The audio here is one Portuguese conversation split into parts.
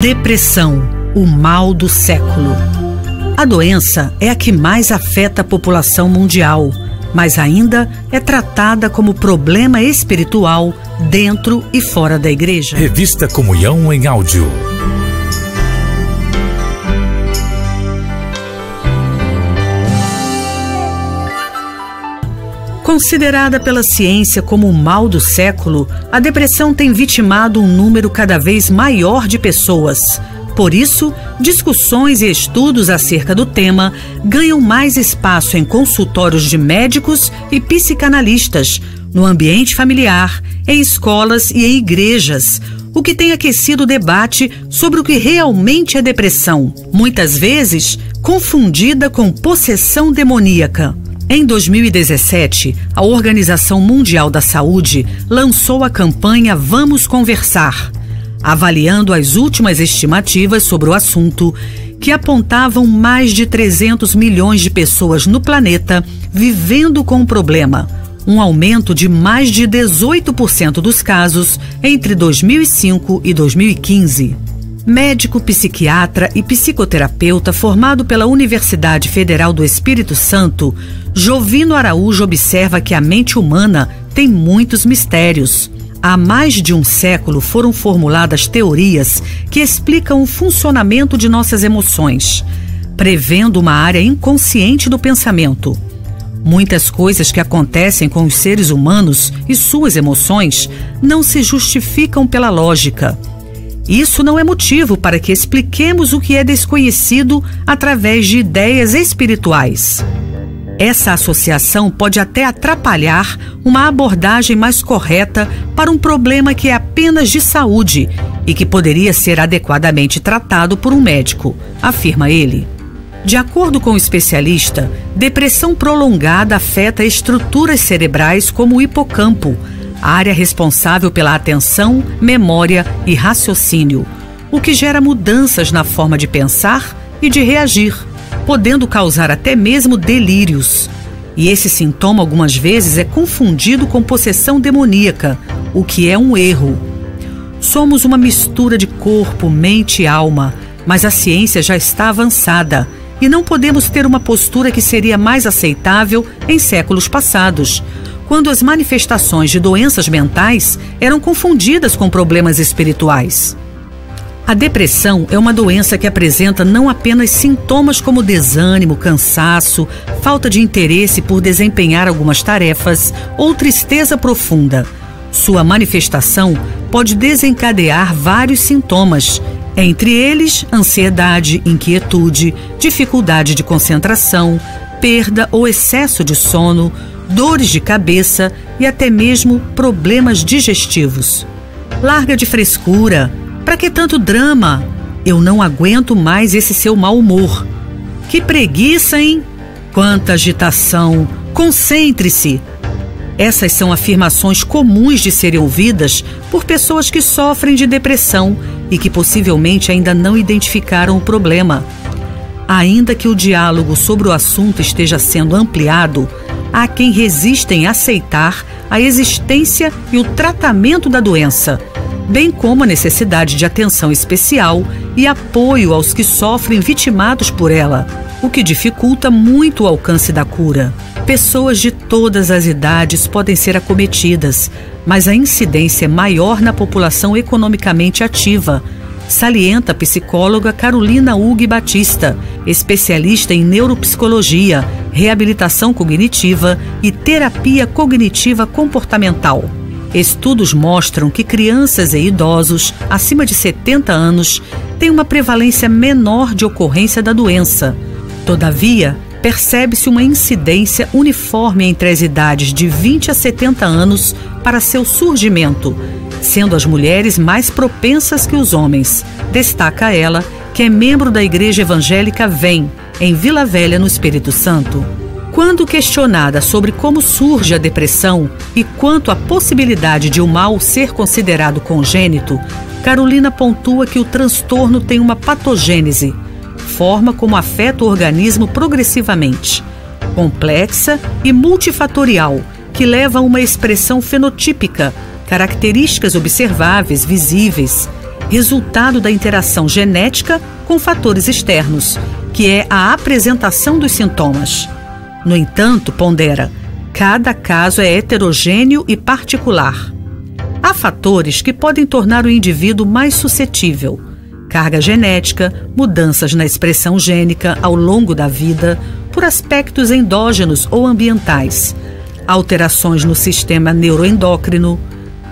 Depressão, o mal do século. A doença é a que mais afeta a população mundial, mas ainda é tratada como problema espiritual dentro e fora da igreja. Revista Comunhão em áudio. Considerada pela ciência como o mal do século, a depressão tem vitimado um número cada vez maior de pessoas. Por isso, discussões e estudos acerca do tema ganham mais espaço em consultórios de médicos e psicanalistas, no ambiente familiar, em escolas e em igrejas, o que tem aquecido o debate sobre o que realmente é depressão, muitas vezes confundida com possessão demoníaca. Em 2017, a Organização Mundial da Saúde lançou a campanha Vamos Conversar, avaliando as últimas estimativas sobre o assunto, que apontavam mais de 300 milhões de pessoas no planeta vivendo com o problema, um aumento de mais de 18% dos casos entre 2005 e 2015. Médico, psiquiatra e psicoterapeuta formado pela Universidade Federal do Espírito Santo, Jovino Araújo observa que a mente humana tem muitos mistérios. Há mais de um século foram formuladas teorias que explicam o funcionamento de nossas emoções, prevendo uma área inconsciente do pensamento. Muitas coisas que acontecem com os seres humanos e suas emoções não se justificam pela lógica. Isso não é motivo para que expliquemos o que é desconhecido através de ideias espirituais. Essa associação pode até atrapalhar uma abordagem mais correta para um problema que é apenas de saúde e que poderia ser adequadamente tratado por um médico, afirma ele. De acordo com o especialista, depressão prolongada afeta estruturas cerebrais como o hipocampo, a área responsável pela atenção, memória e raciocínio, o que gera mudanças na forma de pensar e de reagir, podendo causar até mesmo delírios. E esse sintoma algumas vezes é confundido com possessão demoníaca, o que é um erro. Somos uma mistura de corpo, mente e alma, mas a ciência já está avançada e não podemos ter uma postura que seria mais aceitável em séculos passados, quando as manifestações de doenças mentais eram confundidas com problemas espirituais. A depressão é uma doença que apresenta não apenas sintomas como desânimo, cansaço, falta de interesse por desempenhar algumas tarefas ou tristeza profunda. Sua manifestação pode desencadear vários sintomas, entre eles ansiedade, inquietude, dificuldade de concentração, perda ou excesso de sono, dores de cabeça e até mesmo problemas digestivos. Larga de frescura. Para que tanto drama? Eu não aguento mais esse seu mau humor. Que preguiça, hein? Quanta agitação! Concentre-se! Essas são afirmações comuns de serem ouvidas por pessoas que sofrem de depressão e que possivelmente ainda não identificaram o problema. Ainda que o diálogo sobre o assunto esteja sendo ampliado, há quem resista em aceitar a existência e o tratamento da doença, bem como a necessidade de atenção especial e apoio aos que sofrem vitimados por ela, o que dificulta muito o alcance da cura. Pessoas de todas as idades podem ser acometidas, mas a incidência é maior na população economicamente ativa, salienta a psicóloga Carolina Hugue Batista, especialista em neuropsicologia, reabilitação cognitiva e terapia cognitiva comportamental. Estudos mostram que crianças e idosos acima de 70 anos têm uma prevalência menor de ocorrência da doença. Todavia, percebe-se uma incidência uniforme entre as idades de 20 a 70 anos para seu surgimento, sendo as mulheres mais propensas que os homens, destaca ela, que é membro da Igreja Evangélica VEM, em Vila Velha, no Espírito Santo. Quando questionada sobre como surge a depressão e quanto à possibilidade de o mal ser considerado congênito, Carolina pontua que o transtorno tem uma patogênese, forma como afeta o organismo progressivamente, complexa e multifatorial, que leva a uma expressão fenotípica, características observáveis, visíveis. resultado da interação genética com fatores externos, que é a apresentação dos sintomas. No entanto, pondera, cada caso é heterogêneo e particular. Há fatores que podem tornar o indivíduo mais suscetível: carga genética, mudanças na expressão gênica ao longo da vida, por aspectos endógenos ou ambientais, alterações no sistema neuroendócrino,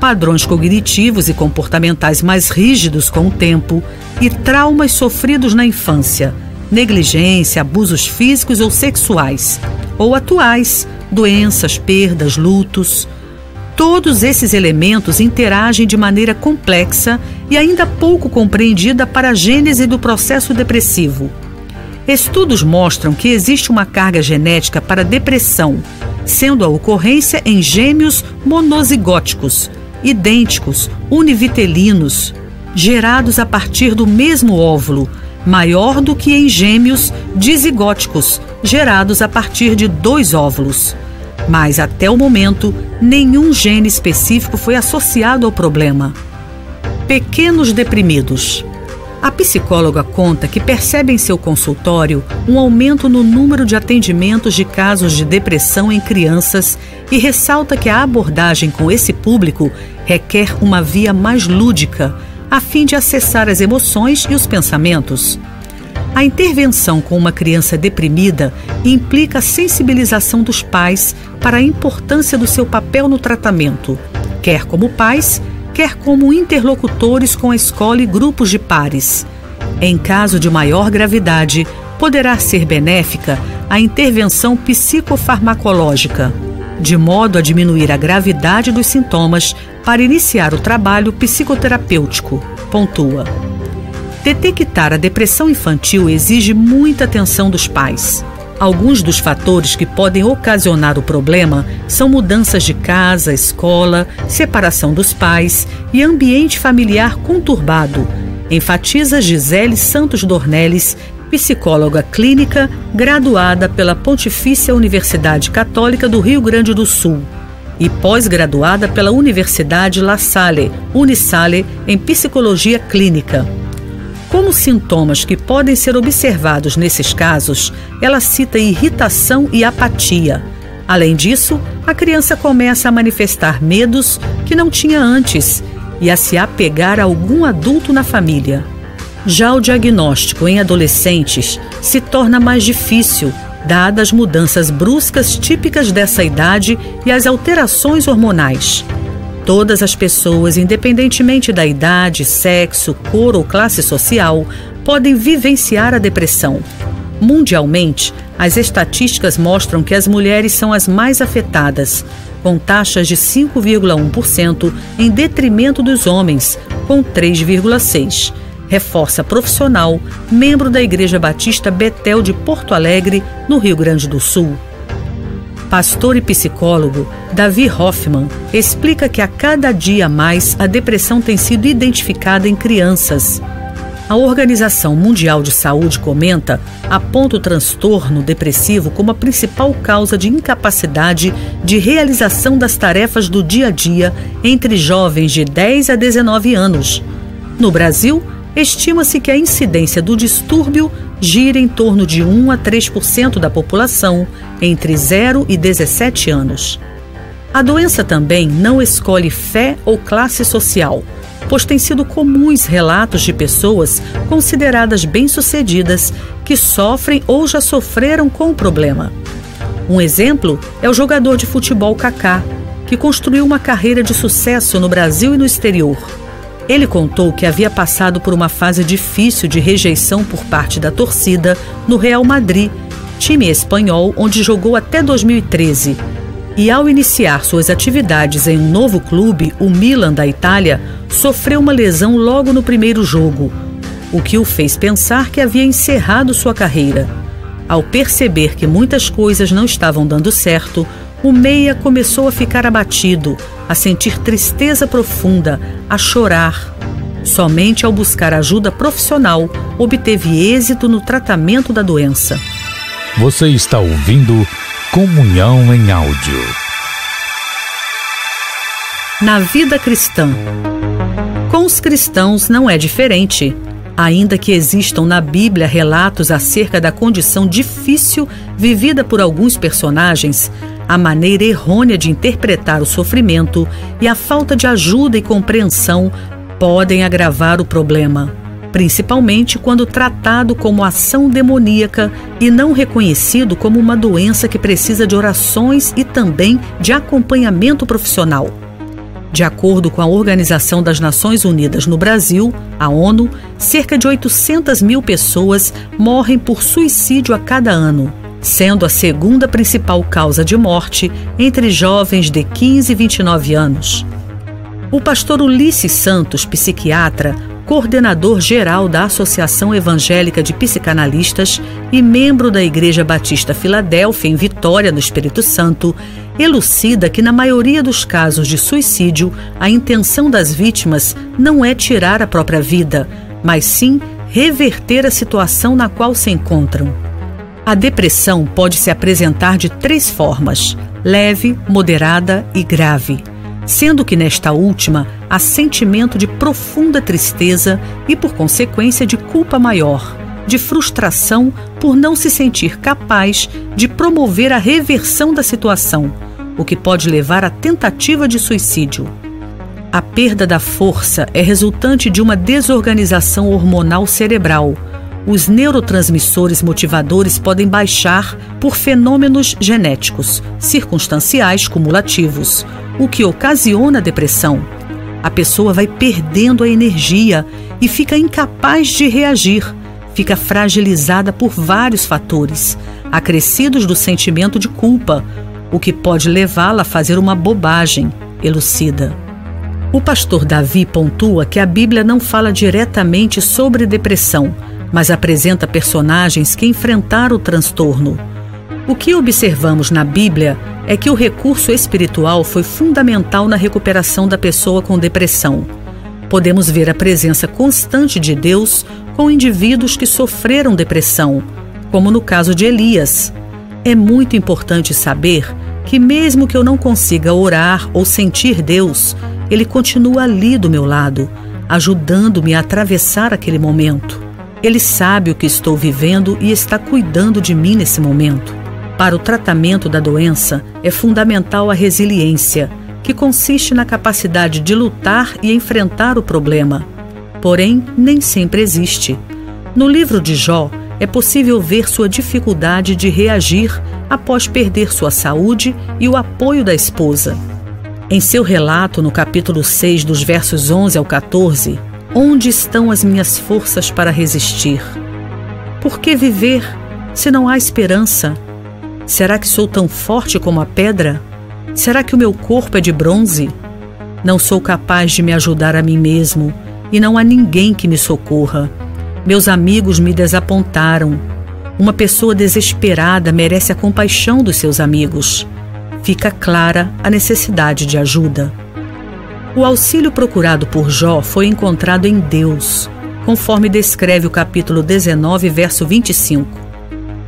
padrões cognitivos e comportamentais mais rígidos com o tempo e traumas sofridos na infância, negligência, abusos físicos ou sexuais, ou atuais, doenças, perdas, lutos. Todos esses elementos interagem de maneira complexa e ainda pouco compreendida para a gênese do processo depressivo. Estudos mostram que existe uma carga genética para depressão, sendo a ocorrência em gêmeos monozigóticos, idênticos, univitelinos, gerados a partir do mesmo óvulo, maior do que em gêmeos dizigóticos, gerados a partir de 2 óvulos. Mas, até o momento, nenhum gene específico foi associado ao problema. Pequenos deprimidos. A psicóloga conta que percebe em seu consultório um aumento no número de atendimentos de casos de depressão em crianças e ressalta que a abordagem com esse público requer uma via mais lúdica, a fim de acessar as emoções e os pensamentos. A intervenção com uma criança deprimida implica a sensibilização dos pais para a importância do seu papel no tratamento, quer como pais, quer como interlocutores com a escola e grupos de pares. Em caso de maior gravidade, poderá ser benéfica a intervenção psicofarmacológica, de modo a diminuir a gravidade dos sintomas para iniciar o trabalho psicoterapêutico, pontua. Detectar a depressão infantil exige muita atenção dos pais. Alguns dos fatores que podem ocasionar o problema são mudanças de casa, escola, separação dos pais e ambiente familiar conturbado, enfatiza Gisele Santos Dornelles, psicóloga clínica graduada pela Pontifícia Universidade Católica do Rio Grande do Sul e pós-graduada pela Universidade La Salle, Unisalle, em Psicologia Clínica. Como sintomas que podem ser observados nesses casos, ela cita irritação e apatia. Além disso, a criança começa a manifestar medos que não tinha antes e a se apegar a algum adulto na família. Já o diagnóstico em adolescentes se torna mais difícil, dadas as mudanças bruscas típicas dessa idade e as alterações hormonais. Todas as pessoas, independentemente da idade, sexo, cor ou classe social, podem vivenciar a depressão. Mundialmente, as estatísticas mostram que as mulheres são as mais afetadas, com taxas de 5,1% em detrimento dos homens, com 3,6%. Reforça profissional, membro da Igreja Batista Betel de Porto Alegre, no Rio Grande do Sul. Pastor e psicólogo Davi Hoffman explica que a cada dia mais a depressão tem sido identificada em crianças. A Organização Mundial de Saúde aponta o transtorno depressivo como a principal causa de incapacidade de realização das tarefas do dia a dia entre jovens de 10 a 19 anos. No Brasil, estima-se que a incidência do distúrbio gira em torno de 1 a 3% da população entre 0 e 17 anos. A doença também não escolhe fé ou classe social, pois tem sido comuns relatos de pessoas consideradas bem-sucedidas que sofrem ou já sofreram com o problema. Um exemplo é o jogador de futebol Kaká, que construiu uma carreira de sucesso no Brasil e no exterior. Ele contou que havia passado por uma fase difícil de rejeição por parte da torcida no Real Madrid, time espanhol onde jogou até 2013. E ao iniciar suas atividades em um novo clube, o Milan da Itália, sofreu uma lesão logo no primeiro jogo, o que o fez pensar que havia encerrado sua carreira. Ao perceber que muitas coisas não estavam dando certo, o meia começou a ficar abatido, a sentir tristeza profunda, a chorar. Somente ao buscar ajuda profissional, obteve êxito no tratamento da doença. Você está ouvindo Comunhão em Áudio. Na vida cristã. Com Com os cristãos não é diferente. Ainda que existam na Bíblia relatos acerca da condição difícil vivida por alguns personagens, a maneira errônea de interpretar o sofrimento e a falta de ajuda e compreensão podem agravar o problema, principalmente quando tratado como ação demoníaca e não reconhecido como uma doença que precisa de orações e também de acompanhamento profissional. De acordo com a Organização das Nações Unidas no Brasil, a ONU, cerca de 800 mil pessoas morrem por suicídio a cada ano, sendo a segunda principal causa de morte entre jovens de 15 e 29 anos. O pastor Ulisses Santos, psiquiatra, coordenador geral da Associação Evangélica de Psicanalistas e membro da Igreja Batista Filadélfia, em Vitória, no Espírito Santo, elucida que na maioria dos casos de suicídio, a intenção das vítimas não é tirar a própria vida, mas sim reverter a situação na qual se encontram. A depressão pode se apresentar de 3 formas: leve, moderada e grave, sendo que nesta última há sentimento de profunda tristeza e, por consequência, de culpa maior, de frustração por não se sentir capaz de promover a reversão da situação, o que pode levar à tentativa de suicídio. A perda da força é resultante de uma desorganização hormonal cerebral. Os neurotransmissores motivadores podem baixar por fenômenos genéticos, circunstanciais cumulativos, o que ocasiona a depressão. A pessoa vai perdendo a energia e fica incapaz de reagir, fica fragilizada por vários fatores, acrescidos do sentimento de culpa, o que pode levá-la a fazer uma bobagem, elucida. O pastor Davi pontua que a Bíblia não fala diretamente sobre depressão, mas apresenta personagens que enfrentaram o transtorno. O que observamos na Bíblia é que o recurso espiritual foi fundamental na recuperação da pessoa com depressão. Podemos ver a presença constante de Deus com indivíduos que sofreram depressão, como no caso de Elias. É muito importante saber que mesmo que eu não consiga orar ou sentir Deus, Ele continua ali do meu lado, ajudando-me a atravessar aquele momento. Ele sabe o que estou vivendo e está cuidando de mim nesse momento. Para o tratamento da doença, é fundamental a resiliência, que consiste na capacidade de lutar e enfrentar o problema. Porém, nem sempre existe. No livro de Jó, é possível ver sua dificuldade de reagir após perder sua saúde e o apoio da esposa. Em seu relato, no capítulo 6, dos versos 11 ao 14, onde estão as minhas forças para resistir? Por que viver se não há esperança? Será que sou tão forte como a pedra? Será que o meu corpo é de bronze? Não sou capaz de me ajudar a mim mesmo, e não há ninguém que me socorra. Meus amigos me desapontaram. Uma pessoa desesperada merece a compaixão dos seus amigos. Fica clara a necessidade de ajuda. O auxílio procurado por Jó foi encontrado em Deus, conforme descreve o capítulo 19, verso 25.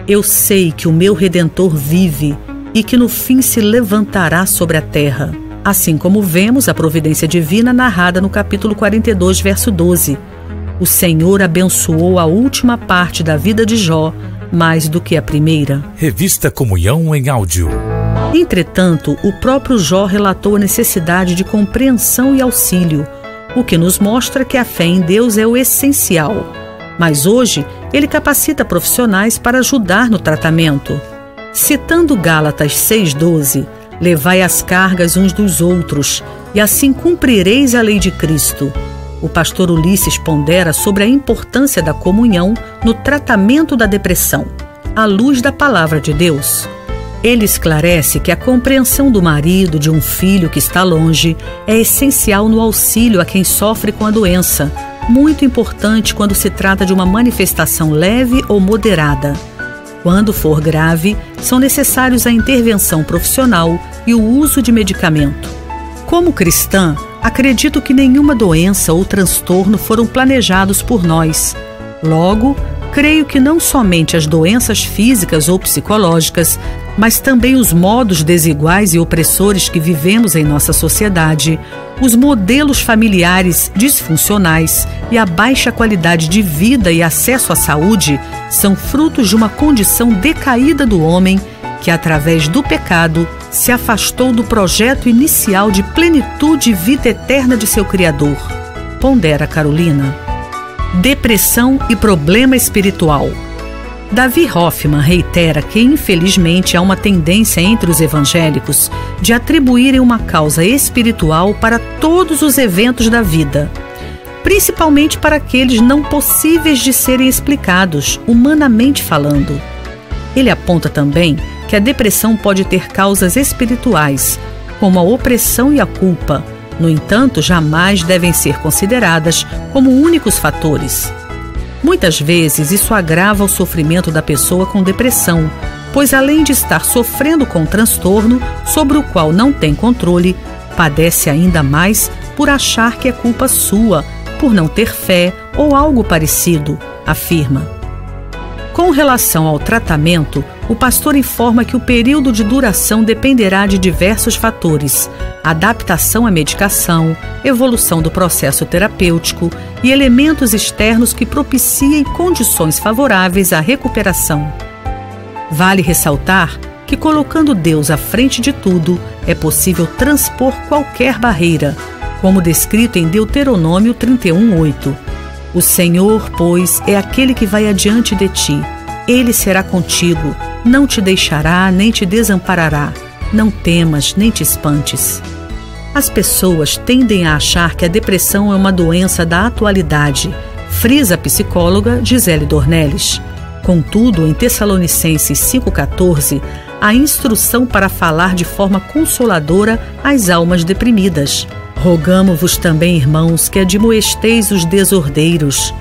Eu sei que o meu Redentor vive e que no fim se levantará sobre a terra. Assim como vemos a providência divina narrada no capítulo 42, verso 12. O Senhor abençoou a última parte da vida de Jó mais do que a primeira. Revista Comunhão em Áudio. Entretanto, o próprio Jó relatou a necessidade de compreensão e auxílio, o que nos mostra que a fé em Deus é o essencial. Mas hoje, ele capacita profissionais para ajudar no tratamento. Citando Gálatas 6,12, levai as cargas uns dos outros, e assim cumprireis a lei de Cristo. O pastor Ulisses pondera sobre a importância da comunhão no tratamento da depressão, à luz da palavra de Deus. Ele esclarece que a compreensão do marido de um filho que está longe é essencial no auxílio a quem sofre com a doença, muito importante quando se trata de uma manifestação leve ou moderada. Quando for grave, são necessários a intervenção profissional e o uso de medicamento. Como cristã, acredito que nenhuma doença ou transtorno foram planejados por nós. Logo, creio que não somente as doenças físicas ou psicológicas, mas também os modos desiguais e opressores que vivemos em nossa sociedade, Os modelos familiares disfuncionais e a baixa qualidade de vida e acesso à saúde são frutos de uma condição decaída do homem que, através do pecado, se afastou do projeto inicial de plenitude e vida eterna de seu Criador. Pondera Carolina. Depressão e problema espiritual. Davi Hoffman reitera que, infelizmente, há uma tendência entre os evangélicos de atribuírem uma causa espiritual para todos os eventos da vida, principalmente para aqueles não possíveis de serem explicados, humanamente falando. Ele aponta também que a depressão pode ter causas espirituais, como a opressão e a culpa. No entanto, jamais devem ser consideradas como únicos fatores. Muitas vezes, isso agrava o sofrimento da pessoa com depressão, pois além de estar sofrendo com um transtorno sobre o qual não tem controle, padece ainda mais por achar que é culpa sua, por não ter fé ou algo parecido, afirma. Com relação ao tratamento, o pastor informa que o período de duração dependerá de diversos fatores: adaptação à medicação, evolução do processo terapêutico e elementos externos que propiciem condições favoráveis à recuperação. Vale ressaltar que, colocando Deus à frente de tudo, é possível transpor qualquer barreira, como descrito em Deuteronômio 31:8. O Senhor, pois, é aquele que vai adiante de ti. Ele será contigo, não te deixará nem te desamparará. Não temas nem te espantes. As pessoas tendem a achar que a depressão é uma doença da atualidade, frisa a psicóloga Gisele Dornelles. Contudo, em Tessalonicenses 5,14, há instrução para falar de forma consoladora às almas deprimidas. Rogamo-vos também, irmãos, que admoesteis os desordeiros,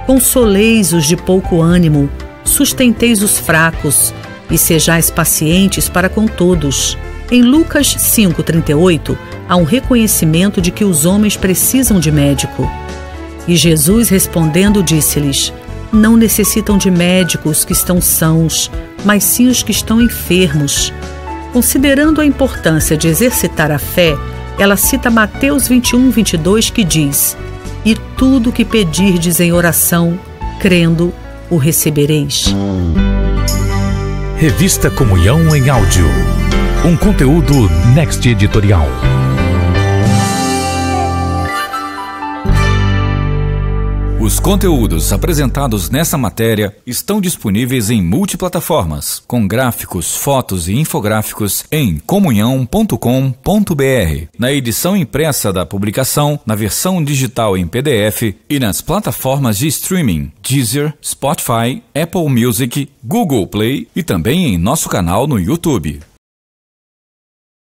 consoleis os de pouco ânimo, sustenteis os fracos e sejais pacientes para com todos. Em Lucas 5,38, há um reconhecimento de que os homens precisam de médico. E Jesus, respondendo, disse-lhes: não necessitam de médicos que estão sãos, mas sim os que estão enfermos. Considerando a importância de exercitar a fé, ela cita Mateus 21:22, que diz: e tudo o que pedirdes em oração, crendo, o recebereis. Revista Comunhão em Áudio. Um conteúdo Next Editorial. Os conteúdos apresentados nessa matéria estão disponíveis em multiplataformas, com gráficos, fotos e infográficos em comunhão.com.br, na edição impressa da publicação, na versão digital em PDF e nas plataformas de streaming Deezer, Spotify, Apple Music, Google Play e também em nosso canal no YouTube.